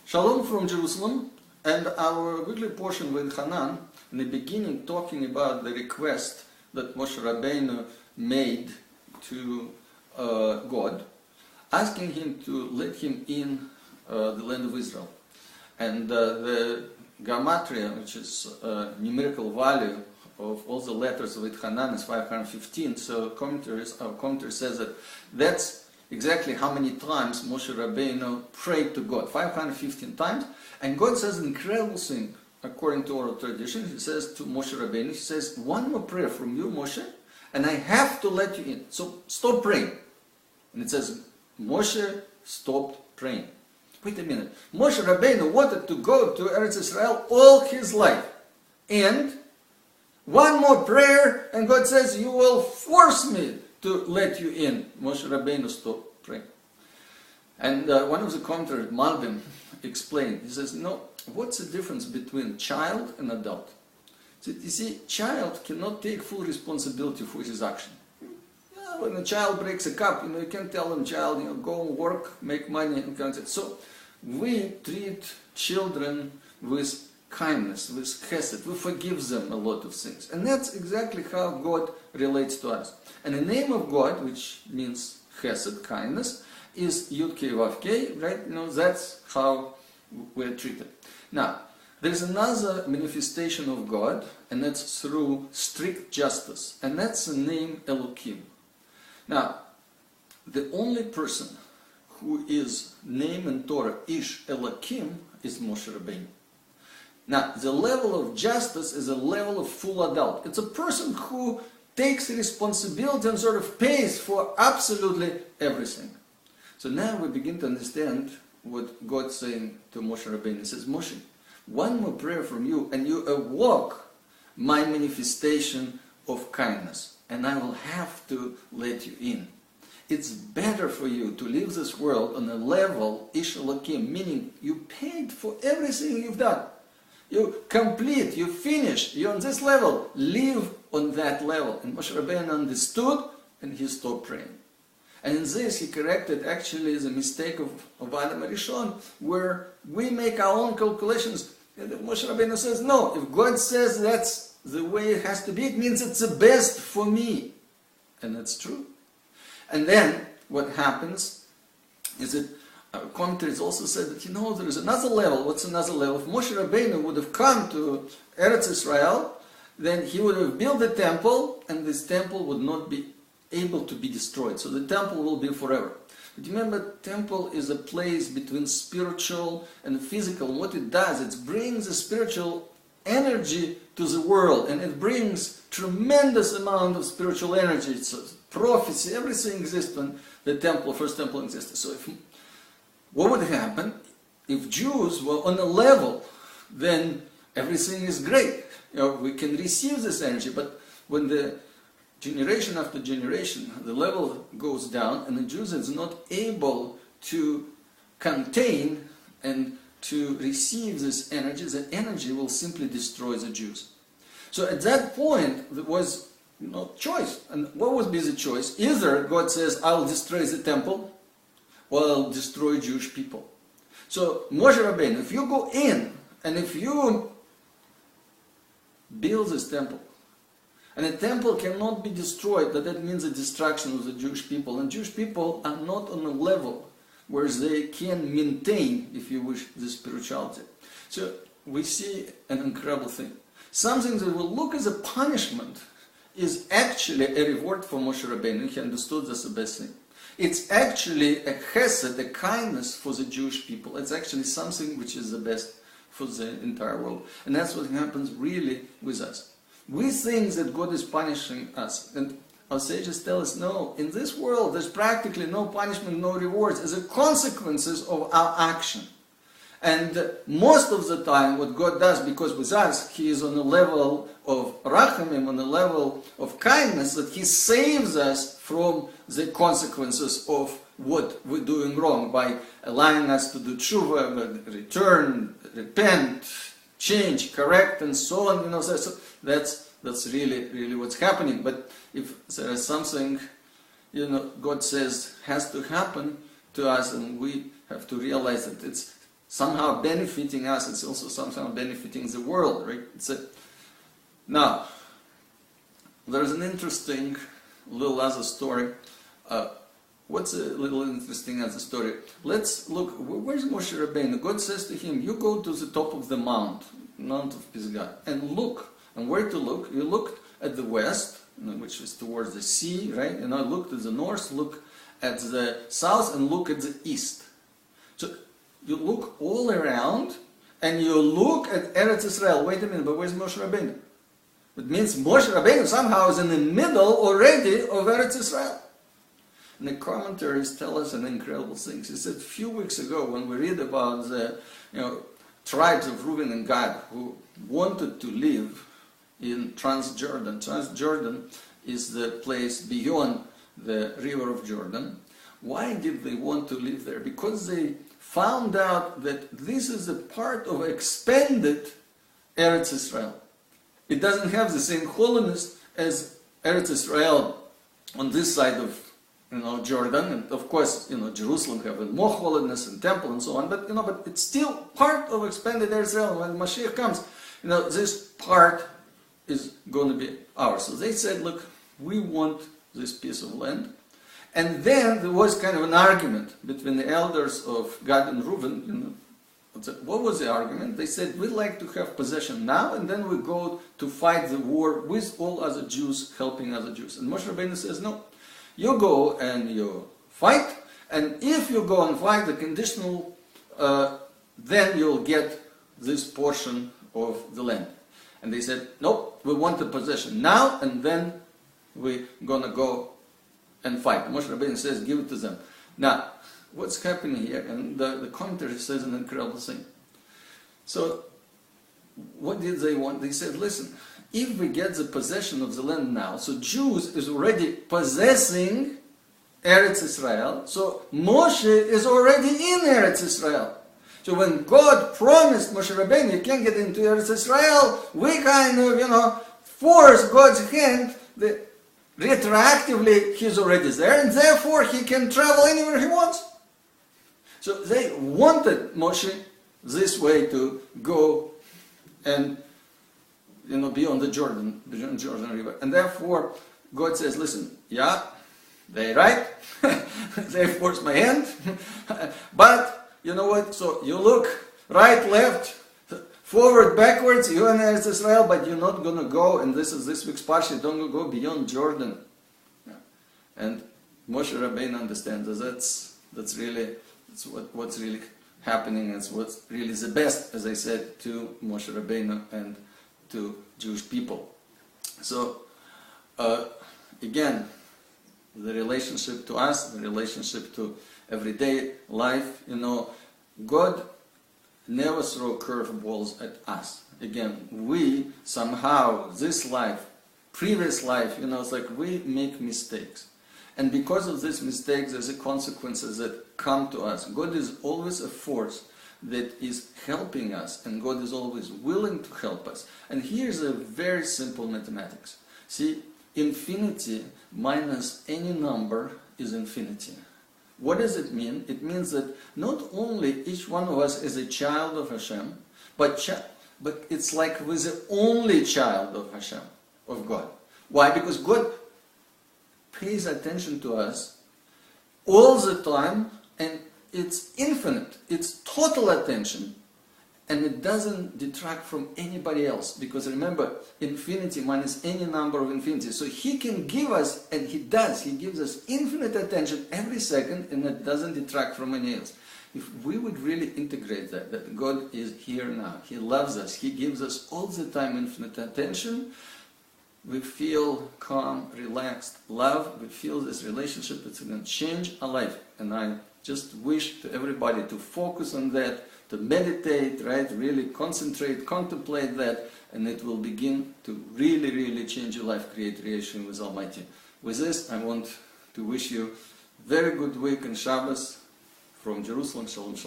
Shalom from Jerusalem, and our weekly portion Va-etchanan, in the beginning talking about the request that Moshe Rabbeinu made to God, asking him to let him in the land of Israel. And the gematria, which is numerical value of all the letters of Va-etchanan, is 515. So our commentary says that that's exactly how many times Moshe Rabbeinu prayed to God, 515 times. And God says an incredible thing, according to oral tradition. He says to Moshe Rabbeinu, he says, one more prayer from you, Moshe, and I have to let you in. So stop praying. And it says, Moshe stopped praying. Wait a minute. Moshe Rabbeinu wanted to go to Eretz Israel all his life. And one more prayer, and God says, you will force me to let you in. Moshe Rabbeinu stopped praying. And one of the commentators, Malbim, explained, he says, no, what's the difference between child and adult? So, you see, child cannot take full responsibility for his action. When a child breaks a cup, you can't tell them, child, go work, make money, and kind of. So we treat children with kindness, with chesed. We forgive them a lot of things. And that's exactly how God relates to us. And the name of God, which means chesed, kindness, is Yud-Kei Vav-Kei, right? That's how we're treated. Now, there's another manifestation of God, and that's through strict justice. And that's the name Elokim. Now, the only person who is named in Torah Ish Elokim is Moshe Rabbeinu. Now, the level of justice is a level of full adult. It's a person who takes responsibility and sort of pays for absolutely everything. So now we begin to understand what God's saying to Moshe Rabbeinu. He says, Moshe, one more prayer from you and you evoke my manifestation of kindness, and I will have to let you in. It's better for you to leave this world on a level, Ish Elokim, meaning you paid for everything you've done. You complete, you finish, you're on this level, live on that level. And Moshe Rabbeinu understood, and he stopped praying. And in this he corrected actually the mistake of Adam Rishon, where we make our own calculations. And Moshe Rabbeinu says, no, if God says that's the way it has to be, it means it's the best for me. And that's true. And then what happens is that commentaries also said that, there is another level. What's another level? If Moshe Rabbeinu would have come to Eretz Israel, then he would have built a temple, and this temple would not be able to be destroyed. So the temple will be forever. But remember, temple is a place between spiritual and physical. What it does, it brings a spiritual energy to the world, and it brings tremendous amount of spiritual energy. It's a prophecy, everything exists when the temple, first temple existed. So what would happen if Jews were on a level? Then everything is great. We can receive this energy, but when the generation after generation, the level goes down, and the Jews is not able to contain and to receive this energy, the energy will simply destroy the Jews. So at that point, there was no choice. And what would be the choice? Either God says, I'll destroy the temple, or I'll destroy Jewish people. So Moshe Rabbeinu, if you go in, and if you build this temple, and the temple cannot be destroyed, that means the destruction of the Jewish people. And Jewish people are not on a level where they can maintain, if you wish, the spirituality. So we see an incredible thing. Something that will look as a punishment is actually a reward for Moshe Rabbeinu. He understood that's the best thing. It's actually a chesed, a kindness for the Jewish people. It's actually something which is the best for the entire world. And that's what happens really with us. We think that God is punishing us, and our sages tell us, no, in this world there's practically no punishment, no rewards as a consequences of our action. And most of the time what God does, because with us He is on a level of rachamim, on a level of kindness, that He saves us from the consequences of what we're doing wrong by allowing us to do tshuva, return, repent, change, correct, and so on. So that's really what's happening. But if there is something, God says has to happen to us, and we have to realize that it's somehow benefiting us, it's also somehow benefiting the world, right? Now, there's an interesting little other story. What's a little interesting as a story? Let's look, where's Moshe Rabbeinu? God says to him, you go to the top of the Mount of Pisgah, and look. And where to look? You looked at the west, which is towards the sea, right? Look to the north, look at the south, and look at the east. So you look all around, and you look at Eretz Israel. Wait a minute, but where's Moshe Rabbeinu? It means Moshe Rabbeinu somehow is in the middle already of Eretz Israel. And the commentaries tell us an incredible thing. He said a few weeks ago when we read about the tribes of Reuben and Gad who wanted to live in Transjordan. Transjordan is the place beyond the river of Jordan. Why did they want to live there? Because they found out that this is a part of expanded Eretz Israel. It doesn't have the same holiness as Eretz Israel on this side of Jordan, and of course, Jerusalem have more holiness and temple and so on, but but it's still part of expanded Israel. When Mashiach comes, this part is going to be ours. So they said, look, we want this piece of land. And then there was kind of an argument between the elders of Gad and Reuben. What was the argument? They said, we'd like to have possession now, and then we go to fight the war with all other Jews, helping other Jews. And Moshe Rabbeinu says, no. You go and you fight, and if you go and fight the conditional, then you'll get this portion of the land. And they said, nope, we want the possession now, and then we're going to go and fight. Moshe Rabbeinu says, give it to them. Now, what's happening here? And the commentary says an incredible thing. So, what did they want? They said, listen, if we get the possession of the land now, so Jews is already possessing Eretz Israel, so Moshe is already in Eretz Israel. So when God promised Moshe Rabbeinu, you can't get into Eretz Israel, we kind of, force God's hand, retroactively he's already there, and therefore he can travel anywhere he wants. So they wanted Moshe this way to go and beyond the Jordan River. And therefore, God says, listen, yeah, they right, they forced my hand, but you know what, so you look right, left, forward, backwards, you're in Eretz Israel, but you're not going to go, and this is this week's parsha, don't go beyond Jordan. Yeah. And Moshe Rabbeinu understands that's what's really happening, it's what's really the best, as I said, to Moshe Rabbeinu and to Jewish people. So, again, the relationship to us, the relationship to everyday life, God never throw curveballs at us. Again, we somehow, this life, previous life, it's like we make mistakes. And because of these mistakes, there's the consequences that come to us. God is always a force that is helping us, and God is always willing to help us. And here's a very simple mathematics. See, infinity minus any number is infinity. What does it mean? It means that not only each one of us is a child of Hashem, but it's like we're the only child of Hashem, of God. Why? Because God pays attention to us all the time, and it's infinite, it's total attention, and it doesn't detract from anybody else, because remember, infinity minus any number of infinity. So He can give us, and He does, He gives us infinite attention every second, and it doesn't detract from any else. If we would really integrate that God is here now, He loves us, He gives us all the time infinite attention, we feel calm, relaxed, love, we feel this relationship that's going to change our life. And I just wish to everybody to focus on that, to meditate, right? Really concentrate, contemplate that, and it will begin to really, really change your life, create relation with Almighty. With this, I want to wish you a very good week and Shabbos from Jerusalem. Shalom, shalom.